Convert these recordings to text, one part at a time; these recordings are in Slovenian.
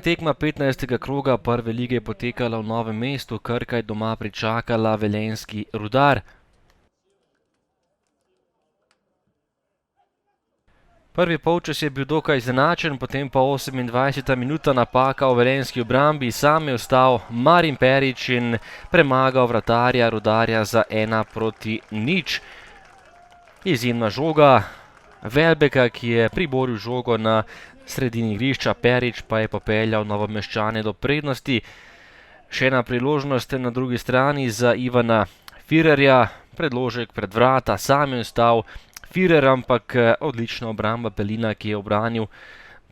Tekma 15. kroga prve lige je potekala v Novem mestu, Krka je doma pričakala velenjski Rudar. Prvi polčas je bil dokaj izenačen, potem pa 28. minuta napaka v velenjski obrambi, sam je ostal Marin Perić in premagal vratarja Rudarja za 1:0. Izjemna žoga Welbecka, ki je priboril žogo na sredini igrišča, Perić pa je popeljal Novomeščane do prednosti. Še ena priložnost na drugi strani za Ivana Firerja, predložek pred vrata, sam je ostal Firer, ampak odlična obramba Pelina, ki je obranil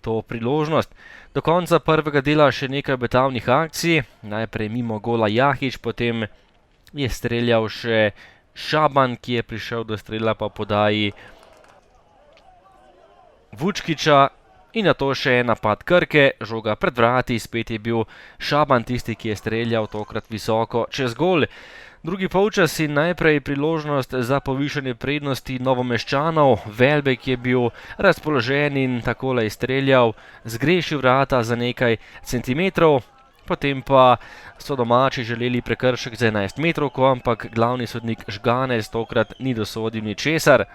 to priložnost. Do konca prvega dela še nekaj obetavnih akcij, najprej mimo gola Jahić, potem je streljal še Šaban, ki je prišel do strela po podaji Vučkiča. In nato še napad Krke, žoga pred vrati, spet je bil Šaban tisti, ki je streljal tokrat visoko čez gol. Drugi polčas in najprej priložnost za povišanje prednosti Novomeščanov. Welbeck je bil razpoložen in takole je streljal, zgrešil vrata za nekaj centimetrov, potem pa so domači želeli prekršek za 11-metrovko, ampak glavni sodnik Žganec tokrat ni dosodil ničesar.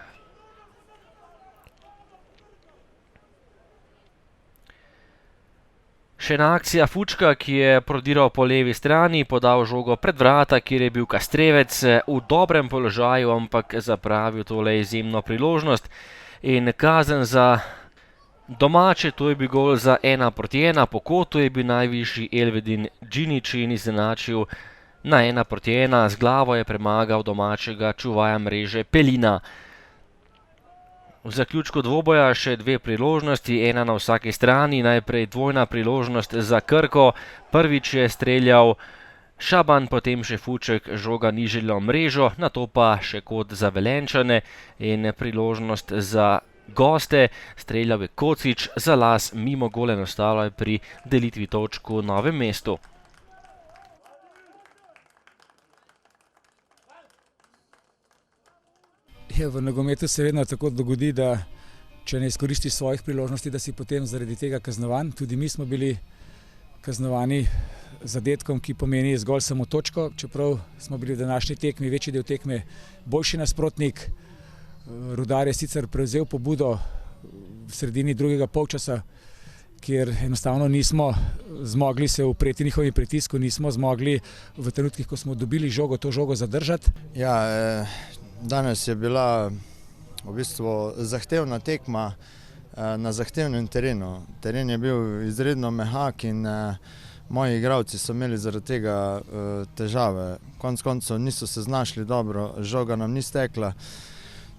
Še ena akcija Fučka, ki je prodiral po levi strani, podal žogo pred vrata, kjer je bil Kastrevec v dobrem položaju, ampak zapravil tole izjemno priložnost. In kazen za domače, to je bil gol za 1:1, po kotu je bil najvišji Elvedin Džinić in izenačil na 1:1, z glavo je premagal domačega čuvaja mreže Pelina. V zaključku dvoboja še dve priložnosti, ena na vsaki strani, najprej dvojna priložnost za Krko, prvič je streljal Šaban, potem še Fuček, žoga ni željela mrežo, nato pa še kot za Velenjčane in priložnost za goste, streljal je Kocič, za las mimo gole, ostalo je pri delitvi točk v Novem mestu. V nogometu se vedno tako dogodi, da če ne izkoristiš svojih priložnosti, da si potem zaradi tega kaznovan. Tudi mi smo bili kaznovani z zadetkom, ki pomeni zgolj samo točko, čeprav smo bili v današnji tekmi, večji del tekme, boljši nasprotnik. Rudar je sicer prevzel pobudo v sredini drugega polčasa, kjer enostavno nismo zmogli se upreti njihovim pritisku, nismo zmogli v trenutkih, ko smo dobili žogo, to žogo zadržati. Danes je bila v bistvu zahtevna tekma na zahtevnem terenu. Teren je bil izredno mehak in moji igralci so imeli zaradi tega težave. Konec koncev niso se znašli dobro, žoga nam ni stekla.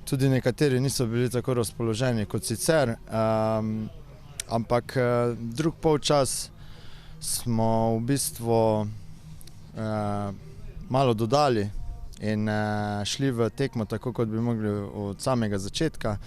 Tudi nekateri niso bili tako razpoloženi kot sicer, ampak drug polčas smo v bistvu malo dodali in šli v tekmo tako, kot bi mogli od samega začetka.